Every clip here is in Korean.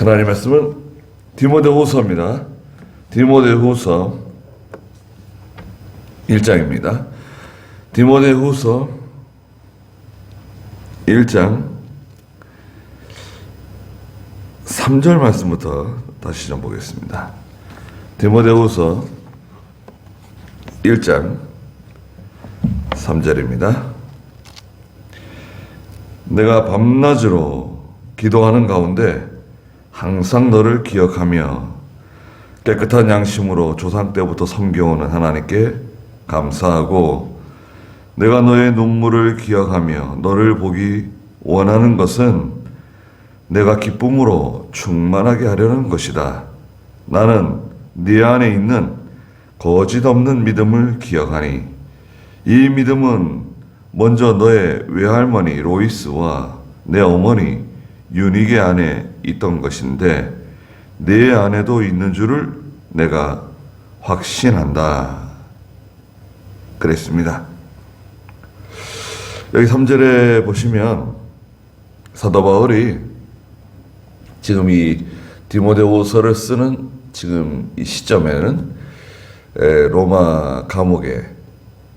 하나님 말씀은 디모데후서입니다. 디모데후서 1장입니다. 디모데후서 1장 3절 말씀부터 다시 좀 보겠습니다. 디모데후서 1장 3절입니다. 내가 밤낮으로 기도하는 가운데 항상 너를 기억하며 깨끗한 양심으로 조상 때부터 섬겨오는 하나님께 감사하고, 내가 너의 눈물을 기억하며 너를 보기 원하는 것은 내가 기쁨으로 충만하게 하려는 것이다. 나는 네 안에 있는 거짓 없는 믿음을 기억하니 이 믿음은 먼저 너의 외할머니 로이스와 내 어머니 유니게 안에 있던 것인데 내 안에도 있는 줄을 내가 확신한다. 그랬습니다. 여기 3절에 보시면 사도 바울이 지금 이 디모데후서를 쓰는 지금 이 시점에는 로마 감옥에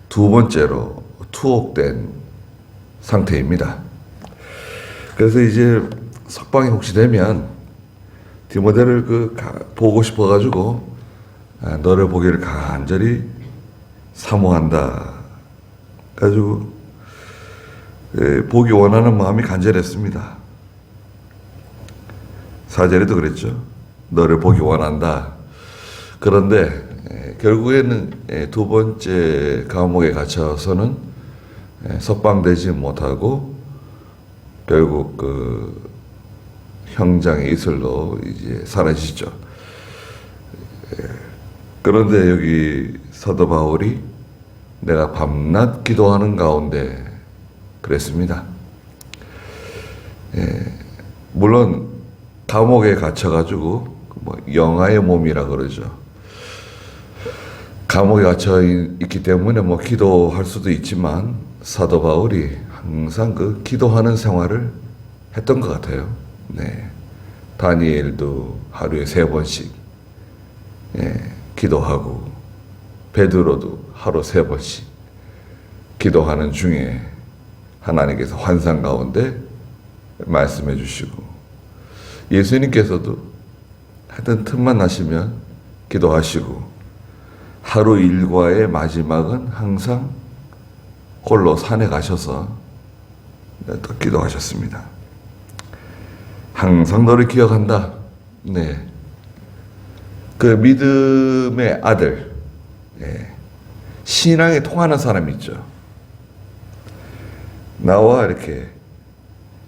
두 번째로 투옥된 상태입니다. 그래서 이제 석방이 혹시 되면 디모데를 보고 싶어가지고 너를 보기를 간절히 사모한다. 가지고 보기 원하는 마음이 간절했습니다. 4절에도 그랬죠. 너를 보기 원한다. 그런데 결국에는 두 번째 감옥에 갇혀서는 석방되지 못하고 결국 그 형장의 이슬로 이제 사라지죠. 그런데 여기 사도 바울이 내가 밤낮 기도하는 가운데 그랬습니다. 물론 감옥에 갇혀가지고 뭐 영아의 몸이라 그러죠. 감옥에 갇혀 있기 때문에 뭐 기도할 수도 있지만 사도 바울이 항상 그 기도하는 생활을 했던 것 같아요. 네. 다니엘도 하루에 3번씩 기도하고, 베드로도 하루 3번씩 기도하는 중에 하나님께서 환상 가운데 말씀해 주시고, 예수님께서도 하여튼 틈만 나시면 기도하시고, 하루 일과의 마지막은 항상 홀로 산에 가셔서 또 기도하셨습니다. 항상 너를 기억한다. 네. 그 믿음의 아들, 신앙에 통하는 사람이 있죠. 나와 이렇게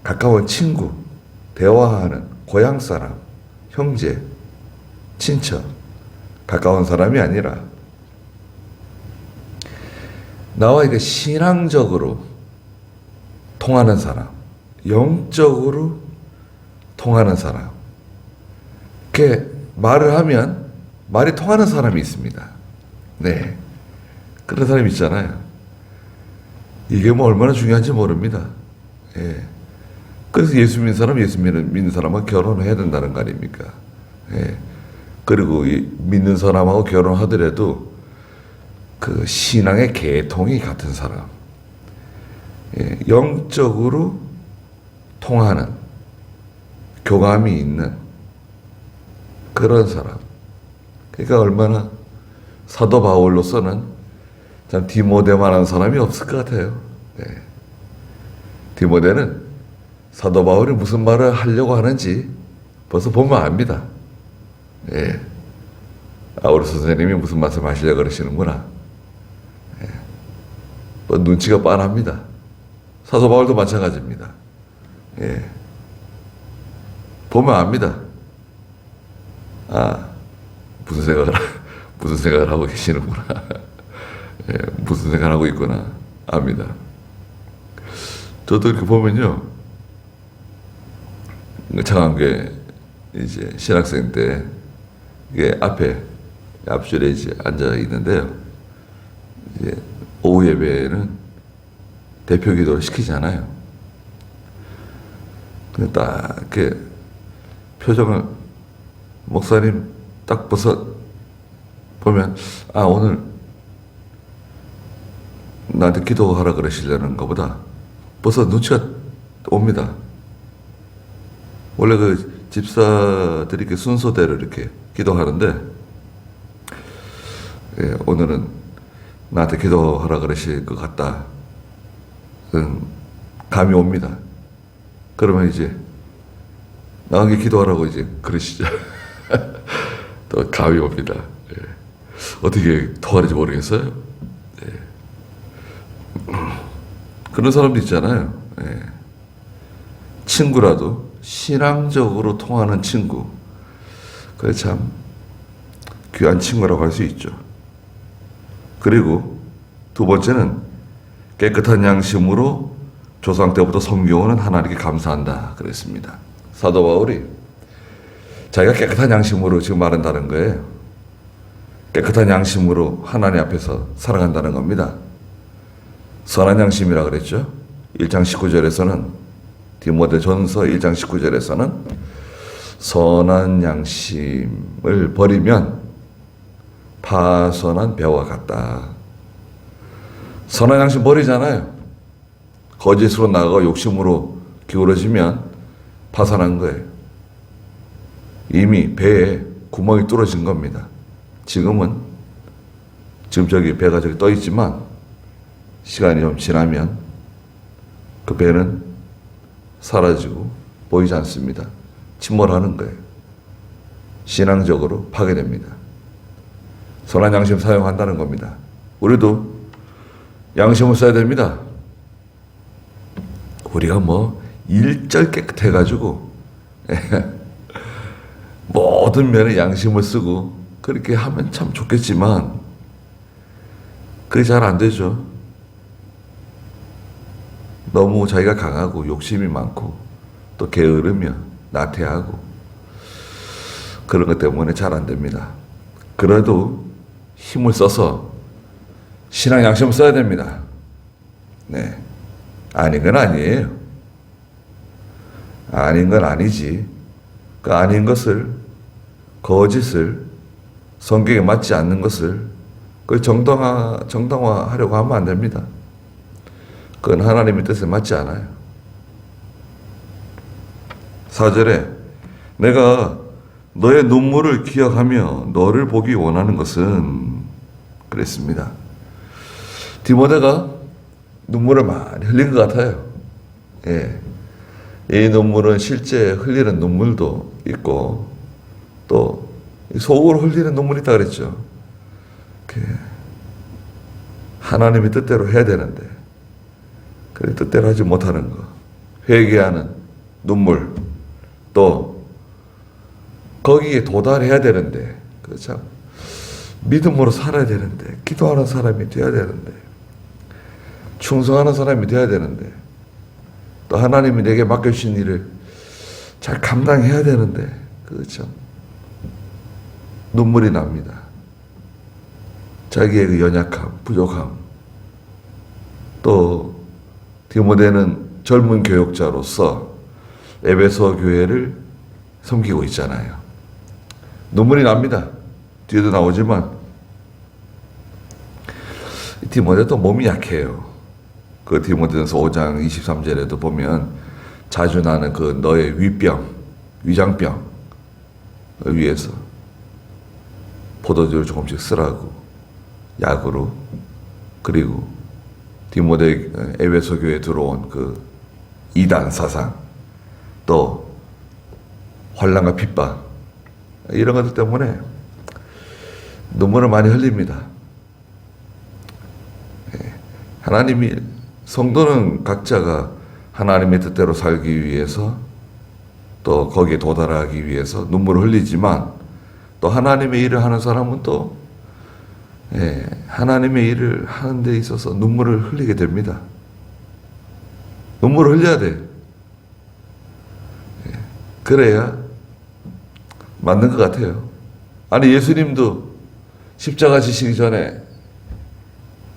가까운 친구, 대화하는 고향 사람, 형제, 친척, 가까운 사람이 아니라 나와 이렇게 신앙적으로 통하는 사람, 영적으로 통하는 사람. 이렇게 말을 하면 말이 통하는 사람이 있습니다. 네. 그런 사람이 있잖아요. 이게 뭐 얼마나 중요한지 모릅니다. 예. 그래서 예수 믿는 사람, 예수 믿는 사람과 결혼해야 된다는 거 아닙니까? 예. 그리고 믿는 사람하고 결혼하더라도 그 신앙의 계통이 같은 사람. 예. 영적으로 통하는, 교감이 있는 그런 사람. 그러니까 얼마나 사도 바울로서는 참 디모데만한 사람이 없을 것 같아요. 네. 디모데는 사도 바울이 무슨 말을 하려고 하는지 벌써 보면 압니다. 예. 우리 선생님이 무슨 말씀 하시려고 그러시는구나. 예. 뭐 눈치가 빤합니다. 사도 바울도 마찬가지입니다. 예. 보면 압니다. 무슨 생각을 하고 계시는구나. 예, 무슨 생각을 하고 있구나. 압니다. 저도 이렇게 보면요. 창안교회 이제 신학생 때 이게 앞줄에 이제 앉아 있는데요. 이제 오후 예배는 대표 기도를 시키잖아요. 근데 딱 이렇게 표정을 목사님 딱 보면 오늘 나한테 기도하라 그러시려는 것보다 벌써 눈치가 옵니다. 원래 그 집사들이 이렇게 순서대로 이렇게 기도하는데, 오늘은 나한테 기도하라 그러실 것 같다. 감이 옵니다. 그러면 이제 나에게 기도하라고 이제 그러시죠. 또 감이 옵니다. 어떻게 통하는지 모르겠어요. 그런 사람도 있잖아요. 친구라도 신앙적으로 통하는 친구, 그게 참 귀한 친구라고 할 수 있죠. 그리고 두 번째는 깨끗한 양심으로 조상 때부터 섬겨오는 하나님께 감사한다 그랬습니다. 사도 바울이 자기가 깨끗한 양심으로 지금 말한다는 거예요. 깨끗한 양심으로 하나님 앞에서 살아간다는 겁니다. 선한 양심이라 그랬죠. 1장 19절에서는, 디모데전서 1장 19절에서는 선한 양심을 버리면 파선한 배와 같다. 선한 양심 버리잖아요. 거짓으로 나아가 욕심으로 기울어지면 파산한 거예요. 이미 배에 구멍이 뚫어진 겁니다. 지금 저기 배가 저기 떠 있지만 시간이 좀 지나면 그 배는 사라지고 보이지 않습니다. 침몰하는 거예요. 신앙적으로 파괴됩니다. 선한 양심 사용한다는 겁니다. 우리도 양심을 써야 됩니다. 우리가 일절 깨끗해가지고 모든 면에 양심을 쓰고 그렇게 하면 참 좋겠지만 그게 잘 안 되죠. 너무 자기가 강하고 욕심이 많고 또 게으르며 나태하고 그런 것 때문에 잘 안 됩니다. 그래도 힘을 써서 신앙 양심을 써야 됩니다. 네. 아닌 건 아니에요. 아닌 건 아니지. 그 아닌 것을, 거짓을, 성경에 맞지 않는 것을 그걸 정당화하려고 하면 안 됩니다. 그건 하나님의 뜻에 맞지 않아요. 4절에 내가 너의 눈물을 기억하며 너를 보기 원하는 것은 그랬습니다. 디모데가 눈물을 많이 흘린 것 같아요. 이 눈물은 실제 흘리는 눈물도 있고 또 속으로 흘리는 눈물이 있다 그랬죠. 하나님의 뜻대로 해야 되는데 그 뜻대로 하지 못하는 거, 회개하는 눈물, 또 거기에 도달해야 되는데 참 믿음으로 살아야 되는데 기도하는 사람이 돼야 되는데 충성하는 사람이 돼야 되는데 또 하나님이 내게 맡겨주신 일을 잘 감당해야 되는데 참 눈물이 납니다. 자기의 그 연약함, 부족함. 또 디모데는 젊은 교역자로서 에베소 교회를 섬기고 있잖아요. 눈물이 납니다. 뒤에도 나오지만 디모데도 몸이 약해요. 그 디모데전서 5장 23절에도 보면 자주 나는 그 너의 위장병 위에서 포도주를 조금씩 쓰라고 약으로, 그리고 디모데 에베소 교회에 들어온 그 이단 사상, 또 환난과 핍박, 이런 것들 때문에 눈물을 많이 흘립니다. 하나님이, 성도는 각자가 하나님의 뜻대로 살기 위해서 또 거기에 도달하기 위해서 눈물을 흘리지만 또 하나님의 일을 하는 사람은 또 하나님의 일을 하는 데 있어서 눈물을 흘리게 됩니다. 눈물을 흘려야 돼. 그래야 맞는 것 같아요. 아니, 예수님도 십자가 지시기 전에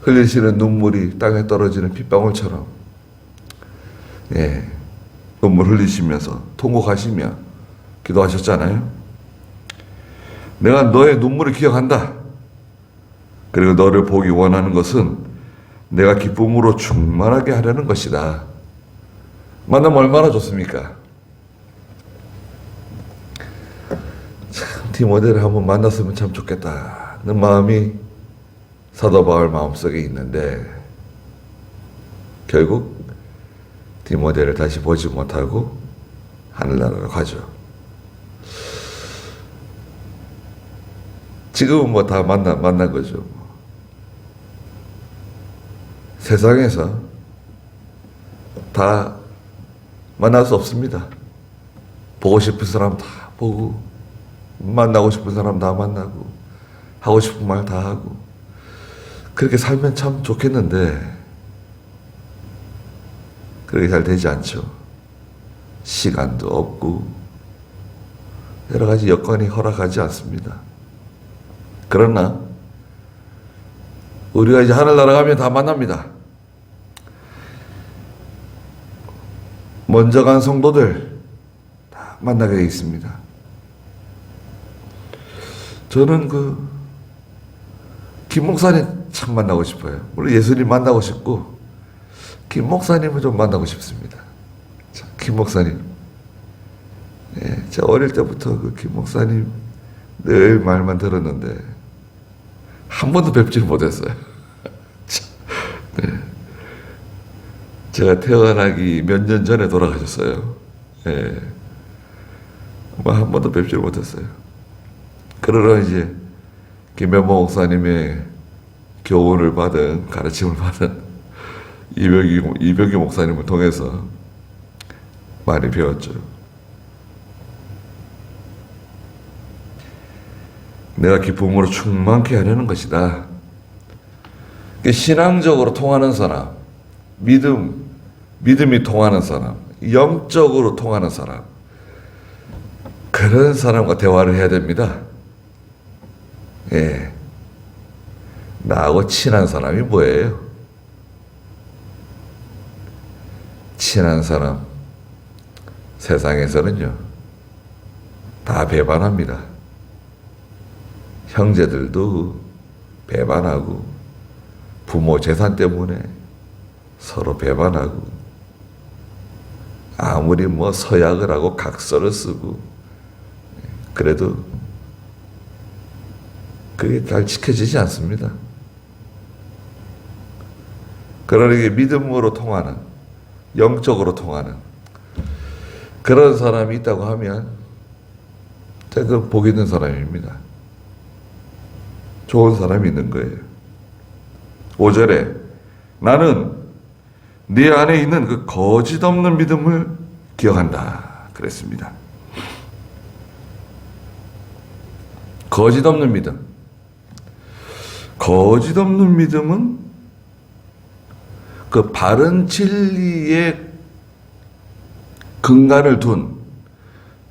흘리시는 눈물이 땅에 떨어지는 핏방울처럼 눈물 흘리시면서 통곡하시며 기도하셨잖아요. 내가 너의 눈물을 기억한다. 그리고 너를 보기 원하는 것은 내가 기쁨으로 충만하게 하려는 것이다. 만나면 얼마나 좋습니까? 참 디모데를 한번 만났으면 참 좋겠다는 마음이 사도 바울 마음속에 있는데 결국 디모데를 다시 보지 못하고 하늘나라로 가죠. 지금은 뭐 다 만난 거죠. 세상에서 다 만날 수 없습니다. 보고 싶은 사람 다 보고, 만나고 싶은 사람 다 만나고, 하고 싶은 말 다 하고, 그렇게 살면 참 좋겠는데, 그렇게 잘 되지 않죠. 시간도 없고, 여러 가지 여건이 허락하지 않습니다. 그러나, 우리가 이제 하늘나라 가면 다 만납니다. 먼저 간 성도들 다 만나게 되어 있습니다. 저는 김 목사님 참 만나고 싶어요. 물론 예수님 만나고 싶고 김 목사님을 좀 만나고 싶습니다. 김 목사님, 제가 어릴 때부터 김 목사님 늘 말만 들었는데 한 번도 뵙지를 못했어요. 네. 제가 태어나기 몇 년 전에 돌아가셨어요. 한 번도 뵙지를 못했어요. 그러나 이제 김현모 목사님의 교훈을 받은, 가르침을 받은 이병기 목사님을 통해서 많이 배웠죠. 내가 기쁨으로 충만케 하려는 것이다. 신앙적으로 통하는 사람, 믿음이 통하는 사람, 영적으로 통하는 사람, 그런 사람과 대화를 해야 됩니다. 나하고 친한 사람이 뭐예요? 친한 사람, 세상에서는요, 다 배반합니다. 형제들도 배반하고, 부모 재산 때문에 서로 배반하고, 아무리 서약을 하고 각서를 쓰고, 그래도 그게 잘 지켜지지 않습니다. 그러니 믿음으로 통하는, 영적으로 통하는 그런 사람이 있다고 하면 제가 복 있는 사람입니다. 좋은 사람이 있는 거예요. 5절에 나는 네 안에 있는 그 거짓 없는 믿음을 기억한다 그랬습니다. 거짓 없는 믿음. 거짓 없는 믿음은 그 바른 진리에 근간을 둔,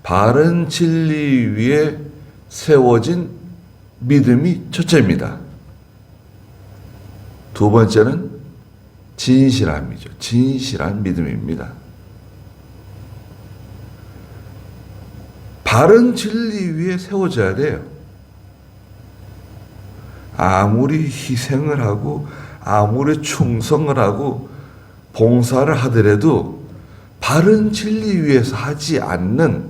바른 진리 위에 세워진 믿음이 첫째입니다. 두 번째는 진실함이죠. 진실한 믿음입니다. 바른 진리 위에 세워져야 돼요. 아무리 희생을 하고 아무리 충성을 하고 봉사를 하더라도 바른 진리 위에서 하지 않는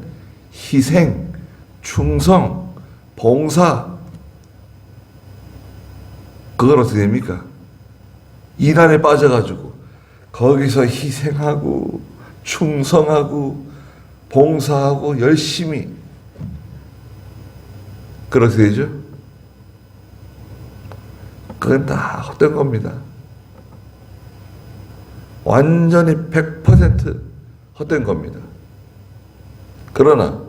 희생, 충성, 봉사, 그건 어떻게 됩니까? 이단에 빠져가지고 거기서 희생하고 충성하고 봉사하고 열심히, 그렇게 되죠? 그건 다 헛된 겁니다. 완전히 100% 헛된 겁니다. 그러나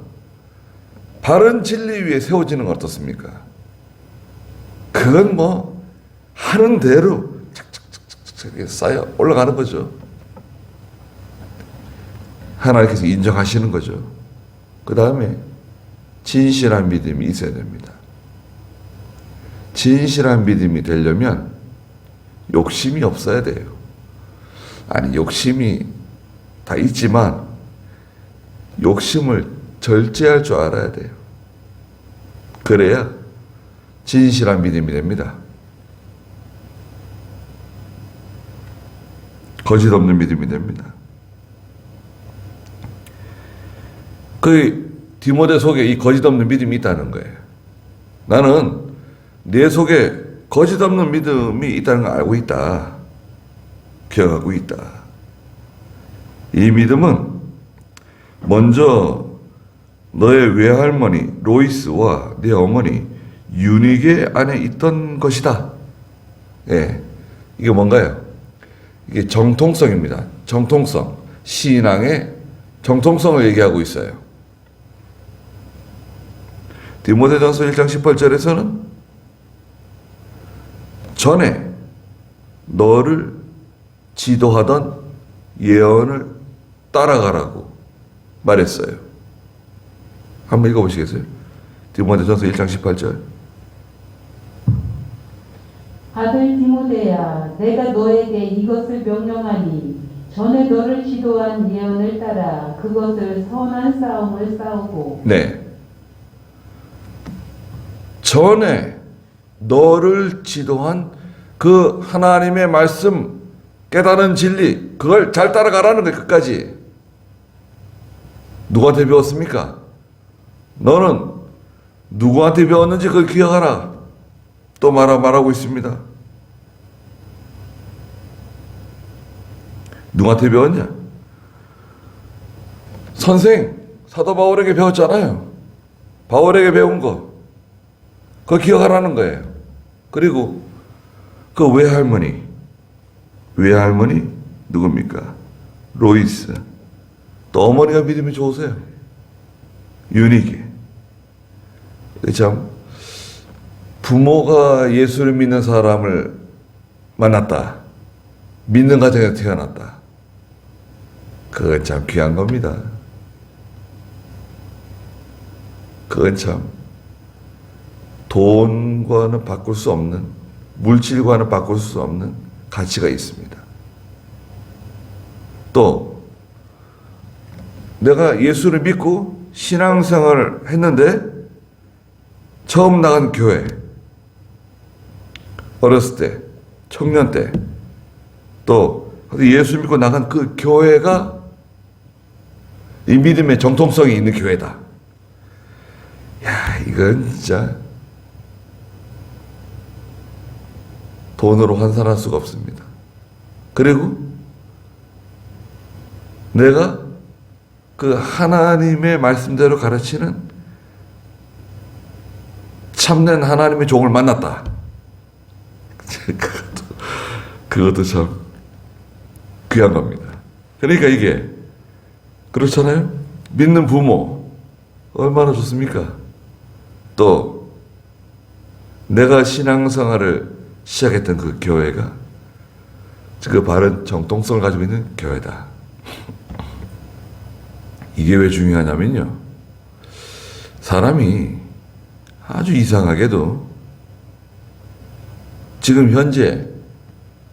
바른 진리 위에 세워지는 건 어떻습니까? 그건 하는 대로 착착착착 쌓여 올라가는 거죠. 하나님께서 인정하시는 거죠. 그 다음에 진실한 믿음이 있어야 됩니다. 진실한 믿음이 되려면 욕심이 없어야 돼요. 아니, 욕심이 다 있지만 욕심을 절제할 줄 알아야 돼요. 그래야 진실한 믿음이 됩니다. 거짓 없는 믿음이 됩니다. 그 디모데 속에 이 거짓 없는 믿음이 있다는 거예요. 나는 내 속에 거짓 없는 믿음이 있다는 걸 알고 있다. 기억하고 있다. 이 믿음은 먼저 너의 외할머니 로이스와 네 어머니 유니게 안에 있던 것이다. 예, 이게 뭔가요? 이게 정통성입니다. 정통성. 신앙의 정통성을 얘기하고 있어요. 디모데전서 1장 18절에서는 전에 너를 지도하던 예언을 따라가라고 말했어요. 한번 읽어보시겠어요? 디모데전서 1장 18절. 아들 디모데야, 내가 너에게 이것을 명령하니 전에 너를 지도한 예언을 따라 그것을 선한 싸움을 싸우고. 네. 전에 너를 지도한 그 하나님의 말씀, 깨달은 진리, 그걸 잘 따라가라는 거예요. 끝까지. 누구한테 배웠습니까? 너는 누구한테 배웠는지 그걸 기억하라. 또 말하고 있습니다. 누구한테 배웠냐? 선생, 사도 바울에게 배웠잖아요. 바울에게 배운 거. 그거 기억하라는 거예요. 그리고 그 외할머니 누굽니까? 로이스. 또 어머니가 믿음이 좋으세요. 유니게. 참 부모가 예수를 믿는 사람을 만났다. 믿는 가정에서 태어났다. 그건 참 귀한 겁니다. 그건 참 돈과는 바꿀 수 없는, 물질과는 바꿀 수 없는 가치가 있습니다. 또 내가 예수를 믿고 신앙생활을 했는데 처음 나간 교회, 어렸을 때, 청년 때, 또 예수 믿고 나간 그 교회가 이 믿음의 정통성이 있는 교회다. 야, 이건 진짜 돈으로 환산할 수가 없습니다. 그리고 내가 그 하나님의 말씀대로 가르치는 참된 하나님의 종을 만났다. 그것도 참 귀한 겁니다. 그러니까 이게 그렇잖아요. 믿는 부모 얼마나 좋습니까? 또 내가 신앙생활을 시작했던 그 교회가 그 바른 정통성을 가지고 있는 교회다. 이게 왜 중요하냐면요. 사람이 아주 이상하게도 지금 현재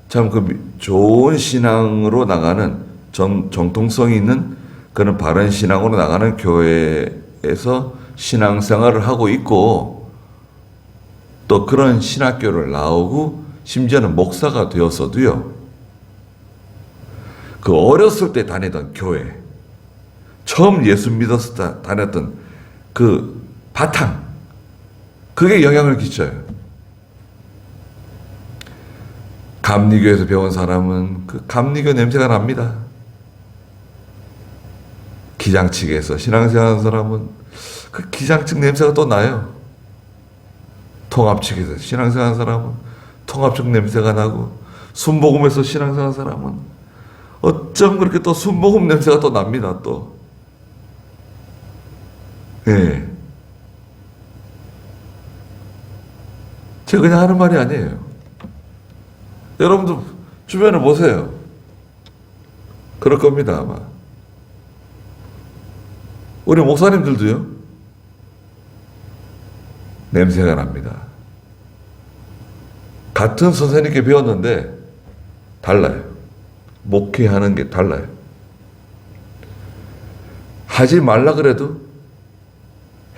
참 그 좋은 신앙으로 나가는 정통성이 있는 그런 바른 신앙으로 나가는 교회에서 신앙생활을 하고 있고 또 그런 신학교를 나오고 심지어는 목사가 되었어도요. 그 어렸을 때 다니던 교회, 처음 예수 믿어서 다녔던 그 바탕, 그게 영향을 끼쳐요. 감리교에서 배운 사람은 그 감리교 냄새가 납니다. 기장측에서 신앙생활하는 사람은 그 기장측 냄새가 또 나요. 통합측에서 신앙생활하는 사람은 통합측 냄새가 나고, 순복음에서 신앙생활하는 사람은 어쩜 그렇게 또 순복음 냄새가 또 납니다. 또 예. 제가 그냥 하는 말이 아니에요. 여러분도 주변에 보세요. 그럴 겁니다, 아마. 우리 목사님들도요, 냄새가 납니다. 같은 선생님께 배웠는데 달라요. 목회하는 게 달라요. 하지 말라 그래도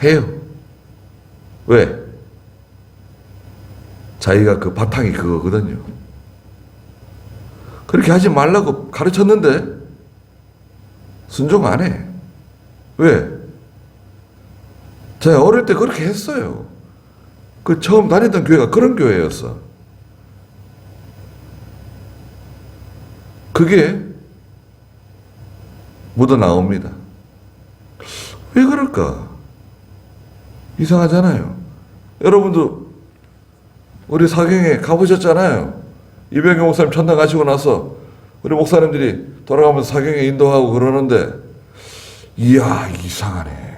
해요. 왜? 자기가 그 바탕이 그거거든요. 그렇게 하지 말라고 가르쳤는데 순종 안 해. 왜? 제가 어릴 때 그렇게 했어요. 그 처음 다니던 교회가 그런 교회였어. 그게 묻어 나옵니다. 왜 그럴까? 이상하잖아요. 여러분도 우리 사경에 가보셨잖아요. 이병규 목사님 천당 가시고 나서 우리 목사님들이 돌아가면서 사경에 인도하고 그러는데, 이야, 이상하네.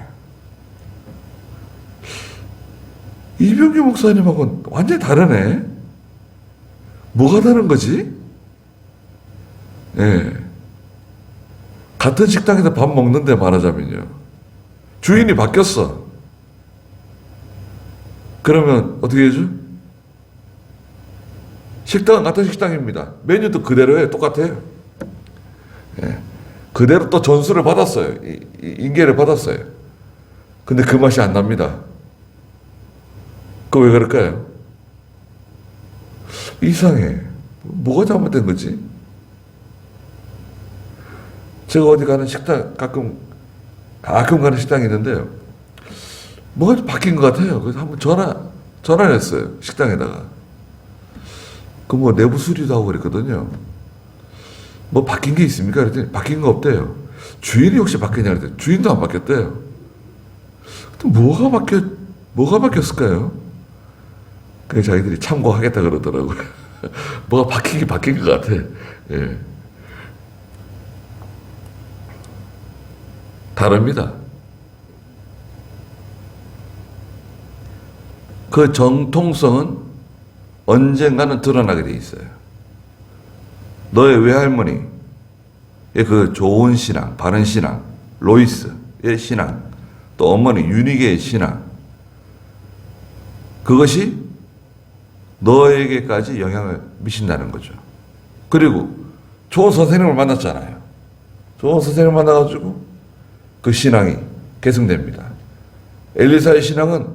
이병규 목사님하고는 완전히 다르네. 뭐가 다른 거지? 예. 같은 식당에서 밥 먹는데 말하자면요. 주인이 바뀌었어. 그러면 어떻게 해줘? 식당은 같은 식당입니다. 메뉴도 그대로예요. 똑같아요. 예. 그대로 또 전수를 받았어요. 인계를 받았어요. 근데 그 맛이 안 납니다. 그거 왜 그럴까요? 이상해. 뭐가 잘못된 거지? 제가 어디 가는 식당, 가끔 가는 식당이 있는데요. 뭐가 좀 바뀐 것 같아요. 그래서 한번 전화를 했어요. 식당에다가. 그 뭐 내부 수리도 하고 그랬거든요. 뭐 바뀐 게 있습니까? 그랬더니 바뀐 거 없대요. 주인이 혹시 바뀌냐 그랬더니 주인도 안 바뀌었대요. 또 뭐가 바뀌었을까요? 그래서 자기들이 참고하겠다 그러더라고요. 뭐가 바뀐 것 같아. 예. 다릅니다. 그 정통성은 언젠가는 드러나게 돼 있어요. 너의 외할머니의 그 좋은 신앙, 바른 신앙, 로이스의 신앙, 또 어머니 유니게의 신앙, 그것이 너에게까지 영향을 미친다는 거죠. 그리고 좋은 선생님을 만났잖아요. 좋은 선생님을 만나가지고 그 신앙이 계승됩니다. 엘리사의 신앙은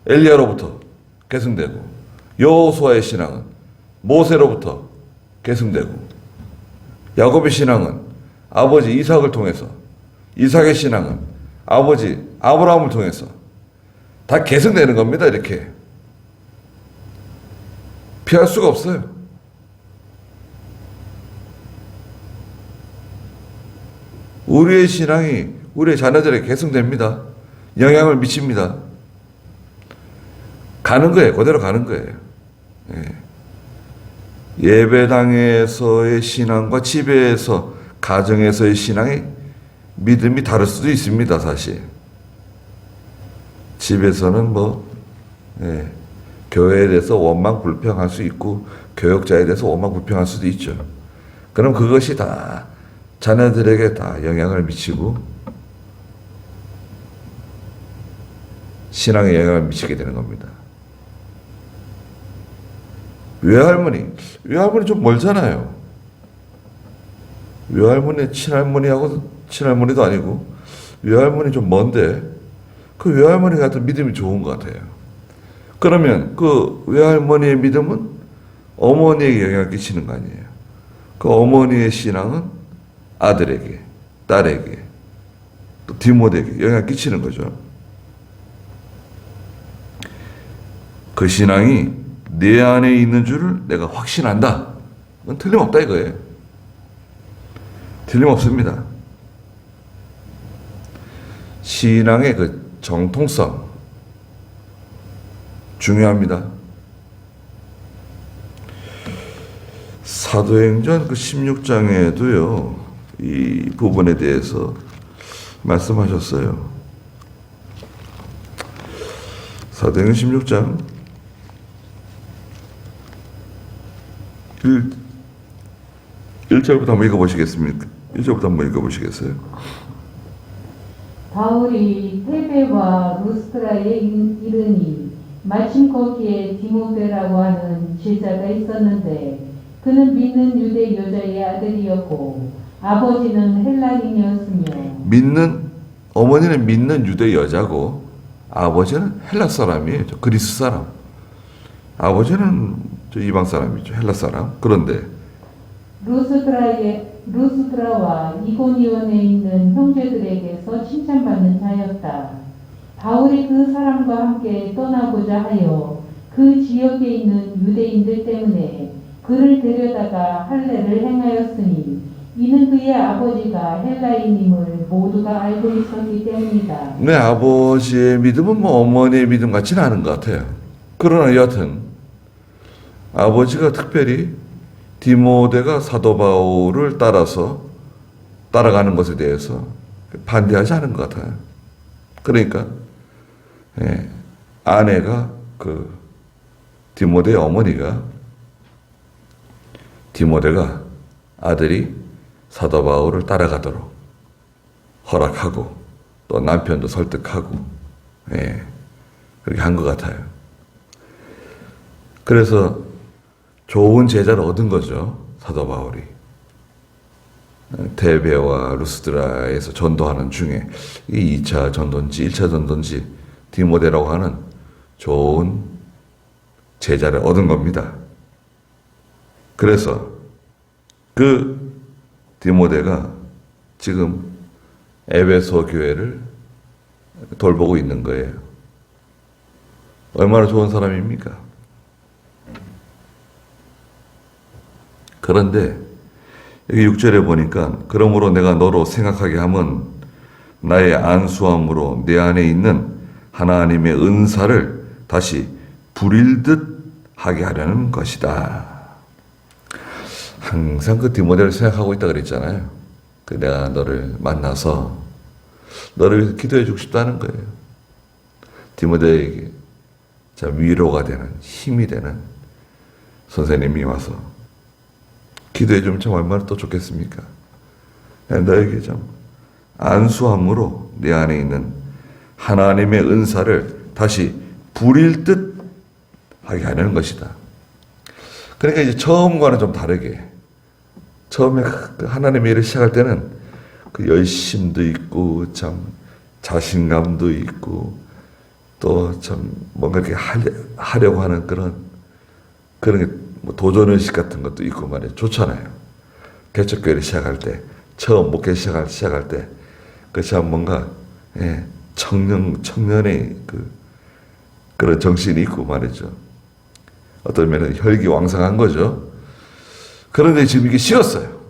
엘리야로부터 계승되고, 여호수아의 신앙은 모세로부터 계승되고, 야곱의 신앙은 아버지 이삭을 통해서, 이삭의 신앙은 아버지 아브라함을 통해서 다 계승되는 겁니다. 이렇게 피할 수가 없어요. 우리의 신앙이 우리의 자녀들에게 계승됩니다. 영향을 미칩니다. 가는 거예요. 그대로 가는 거예요. 예. 예배당에서의 신앙과 집에서, 가정에서의 신앙이 믿음이 다를 수도 있습니다. 사실 집에서는 교회에 대해서 원망 불평할 수 있고, 교역자에 대해서 원망 불평할 수도 있죠. 그럼 그것이 다 자녀들에게 다 영향을 미치고 신앙에 영향을 미치게 되는 겁니다. 외할머니 좀 멀잖아요. 외할머니, 친할머니도 아니고 외할머니 좀 먼데, 그 외할머니 같은 믿음이 좋은 것 같아요. 그러면 그 외할머니의 믿음은 어머니에게 영향을 끼치는 거 아니에요. 그 어머니의 신앙은 아들에게, 딸에게, 또 디모데에게 영향을 끼치는 거죠. 그 신앙이 내 안에 있는 줄을 내가 확신한다. 그건 틀림없다 이거예요. 틀림없습니다. 신앙의 그 정통성 중요합니다. 사도행전 그 16장에도요, 이 부분에 대해서 말씀하셨어요. 사도행전 16장 1절부터 한번 읽어보시겠습니까? 1절부터 한번 읽어보시겠어요? 바울이 테베와 루스트라에 이르니 마침 거기에 디모데라고 하는 제자가 있었는데, 그는 믿는 유대 여자의 아들이었고 아버지는 헬라인이었으며, 어머니는 믿는 유대 여자고 아버지는 헬라 사람이에요. 저 그리스 사람. 아버지는 저 이방 사람이죠. 헬라 사람. 그런데 루스드라와 이고니온에 있는 형제들에게서 칭찬받는 자였다. 바울이 그 사람과 함께 떠나고자 하여 그 지역에 있는 유대인들 때문에 그를 데려다가 할례를 행하였으니 이는 그의 아버지가 헬라인임을 모두가 알고 있었기 때문이다. 내 아버지의 믿음은 뭐 어머니의 믿음 같지는 않은 것 같아요. 그러나 여하튼 아버지가 특별히 디모데가 사도 바울을 따라가는 것에 대해서 반대하지 않은 것 같아요. 그러니까 아내가 그 디모데의 어머니가 디모데가 아들이 사도 바울을 따라가도록 허락하고 또 남편도 설득하고 그렇게 한 것 같아요. 그래서 좋은 제자를 얻은 거죠. 사도 바울이. 데베와 루스드라에서 전도하는 중에 이 2차 전도인지 1차 전도인지 디모데라고 하는 좋은 제자를 얻은 겁니다. 그래서 그 디모데가 지금 에베소 교회를 돌보고 있는 거예요. 얼마나 좋은 사람입니까? 그런데 여기 6절에 보니까 그러므로 내가 너로 생각하게 함은 나의 안수함으로 내 안에 있는 하나님의 은사를 다시 부릴 듯 하게 하려는 것이다. 항상 그 디모데를 생각하고 있다 그랬잖아요. 내가 너를 만나서 너를 위해서 기도해 주고 싶다는 거예요. 디모데에게 위로가 되는, 힘이 되는 선생님이 와서 기도해 주면 참 얼마나 또 좋겠습니까? 너에게 좀 안수함으로 내 안에 있는 하나님의 은사를 다시 부릴 듯 하게 하려는 것이다. 그러니까 이제 처음과는 좀 다르게 처음에 하나님의 일을 시작할 때는 그 열심도 있고 참 자신감도 있고 또 참 뭔가 이렇게 하려고 하는 그런 게 뭐 도전의식 같은 것도 있고 말이에요. 좋잖아요. 개척교회를 시작할 때, 처음 목회 시작할 때, 그 참 뭔가, 청년의 그런 정신이 있고 말이죠. 어떤 면은 혈기왕성한 거죠. 그런데 지금 이게 식었어요.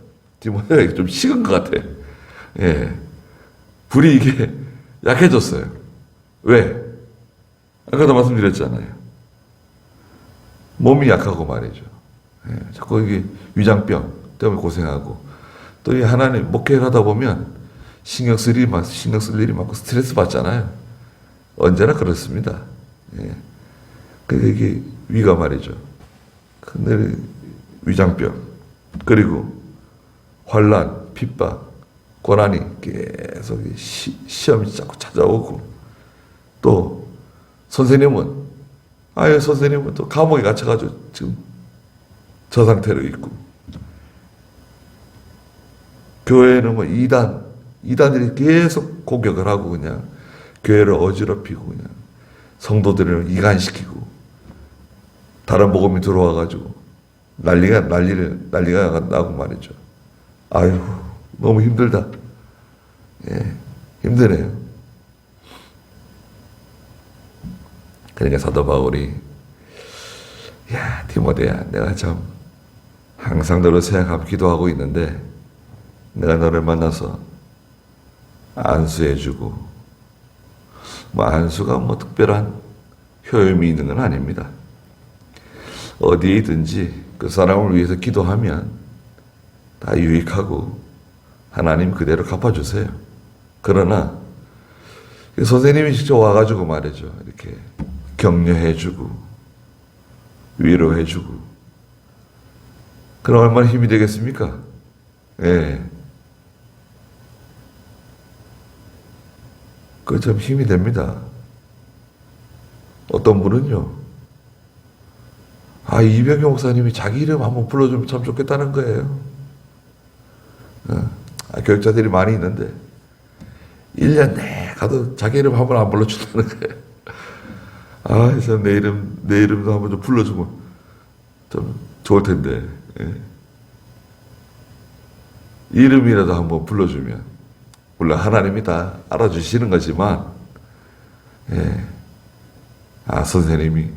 디모데가 좀 식은 것 같아. 불이 이게 약해졌어요. 왜? 아까도 말씀드렸잖아요. 몸이 약하고 말이죠. 자꾸 이게 위장병 때문에 고생하고 또 이 하나님 목회를 하다 보면 신경 쓸 일이 많고 스트레스 받잖아요. 언제나 그렇습니다. 그러니까 이게 위가 말이죠. 근데 위장병 그리고 환란, 핍박, 고난이 계속 시험이 자꾸 찾아오고 또 선생님은 또 감옥에 갇혀가지고 지금 저 상태로 있고 교회는 뭐 이단들이 계속 공격을 하고 그냥 교회를 어지럽히고 그냥 성도들을 이간시키고 다른 복음이 들어와가지고 난리가 나고 말이죠. 아유 너무 힘들다. 힘드네요. 그러니까 사도 바울이 야 디모데야 내가 참 항상 너를 생각하고 기도하고 있는데 내가 너를 만나서 안수해주고 뭐 안수가 뭐 특별한 효용이 있는 건 아닙니다. 어디에 있든지 그 사람을 위해서 기도하면 다 유익하고 하나님 그대로 갚아주세요. 그러나 선생님이 직접 와가지고 말이죠. 이렇게 격려해주고 위로해주고 그럼 얼마나 힘이 되겠습니까? 그거 참 힘이 됩니다. 어떤 분은요, 이병효 목사님이 자기 이름 한번 불러주면 참 좋겠다는 거예요. 교육자들이 많이 있는데 1년 내 가도 자기 이름 한번 안 불러준다는 거예요. 아, 참, 내 이름도 한번 좀 불러주면 좀 좋을 텐데. 예. 이름이라도 한번 불러주면, 물론 하나님이 다 알아주시는 거지만, 예. 아, 선생님이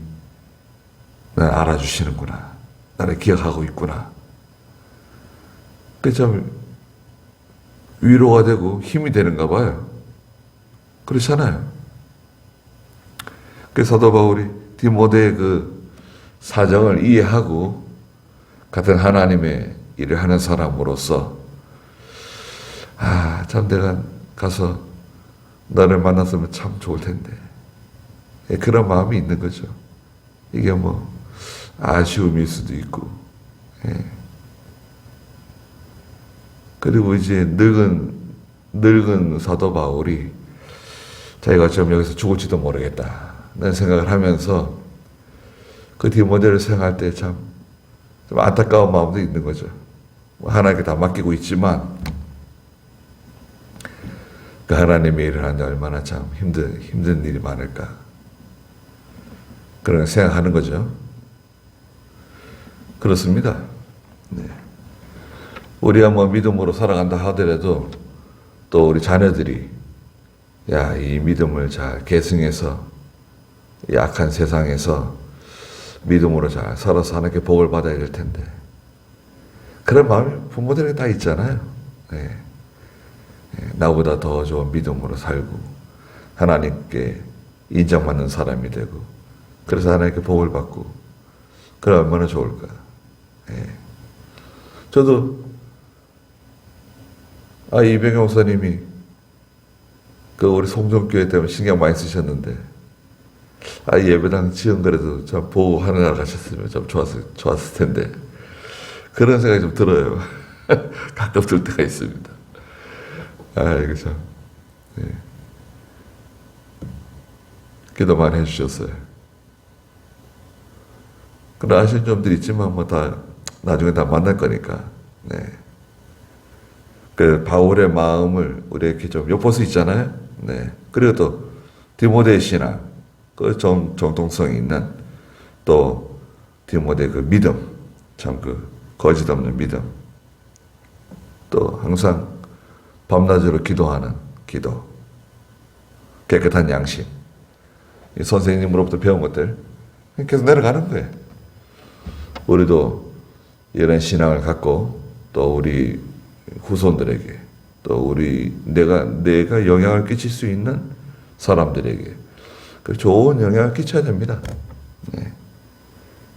날 알아주시는구나. 나를 기억하고 있구나. 그 참 위로가 되고 힘이 되는가 봐요. 그렇잖아요. 그 사도 바울이 디모데의 그 사정을 이해하고 같은 하나님의 일을 하는 사람으로서 아, 참 내가 가서 너를 만났으면 참 좋을 텐데. 예, 그런 마음이 있는 거죠. 이게 뭐 아쉬움일 수도 있고. 예. 그리고 이제 늙은 사도 바울이 자기가 좀 여기서 죽을지도 모르겠다는 생각을 하면서 그 디모데를 생각할 때 참 좀 안타까운 마음도 있는 거죠. 하나님께 다 맡기고 있지만 그 하나님의 일을 하는데 얼마나 참 힘든 일이 많을까. 그런 생각하는 거죠. 그렇습니다. 네. 우리가 뭐 믿음으로 살아간다 하더라도 또 우리 자녀들이 야, 이 믿음을 잘 계승해서 이 악한 세상에서 믿음으로 잘 살아서 하나님께 복을 받아야 될 텐데 그런 마음이 부모들에게 다 있잖아요. 네. 나보다 더 좋은 믿음으로 살고 하나님께 인정받는 사람이 되고 그래서 하나님께 복을 받고 그럼 얼마나 좋을까. 네. 저도 이병영 목사님이 그 우리 송정교회 때문에 신경 많이 쓰셨는데 예배당 지은 그래도 참 보고 하느라 가셨으면 좀 좋았을 텐데 그런 생각이 좀 들어요. 가끔 들 때가 있습니다. 이거 참 네. 기도 많이 해주셨어요. 그런 아쉬운 점들이 있지만 뭐 다 나중에 다 만날 거니까. 네. 그 바울의 마음을 우리에게 좀 엿볼 수 있잖아요. 네. 그리고 또 디모데의 신앙, 그 정통성이 있는 또 디모데의 그 믿음, 참 그 거짓 없는 믿음, 또 항상 밤낮으로 기도하는 기도, 깨끗한 양심, 이 선생님으로부터 배운 것들 계속 내려가는 거예요. 우리도 이런 신앙을 갖고 또 우리 후손들에게 또 내가 영향을 끼칠 수 있는 사람들에게 그 좋은 영향을 끼쳐야 됩니다. 네.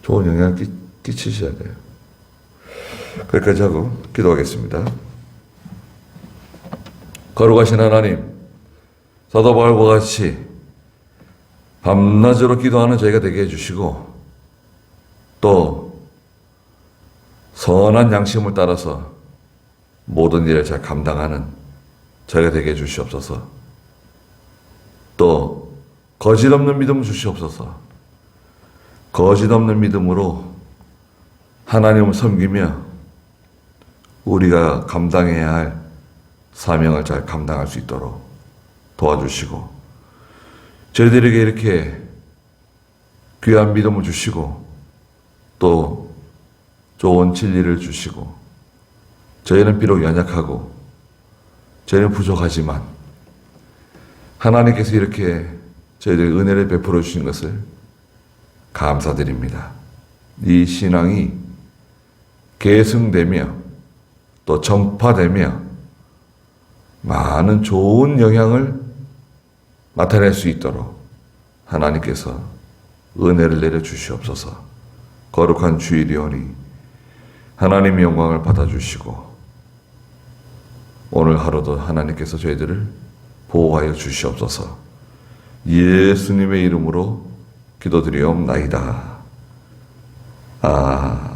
좋은 영향을 끼치셔야 돼요. 거기까지 하고 기도하겠습니다. 거룩하신 하나님, 사도 바울과 같이 밤낮으로 기도하는 저희가 되게 해주시고 또 선한 양심을 따라서 모든 일을 잘 감당하는 저희가 되게 해주시옵소서. 또 거짓 없는 믿음을 주시옵소서. 거짓 없는 믿음으로 하나님을 섬기며 우리가 감당해야 할 사명을 잘 감당할 수 있도록 도와주시고 저희들에게 이렇게 귀한 믿음을 주시고 또 좋은 진리를 주시고 저희는 비록 연약하고 저희는 부족하지만 하나님께서 이렇게 저희들에게 은혜를 베풀어 주신 것을 감사드립니다. 이 신앙이 계승되며 또 전파되며 많은 좋은 영향을 나타낼 수 있도록 하나님께서 은혜를 내려 주시옵소서. 거룩한 주일이오니 하나님의 영광을 받아주시고 오늘 하루도 하나님께서 저희들을 보호하여 주시옵소서. 예수님의 이름으로 기도드리옵나이다. 아멘.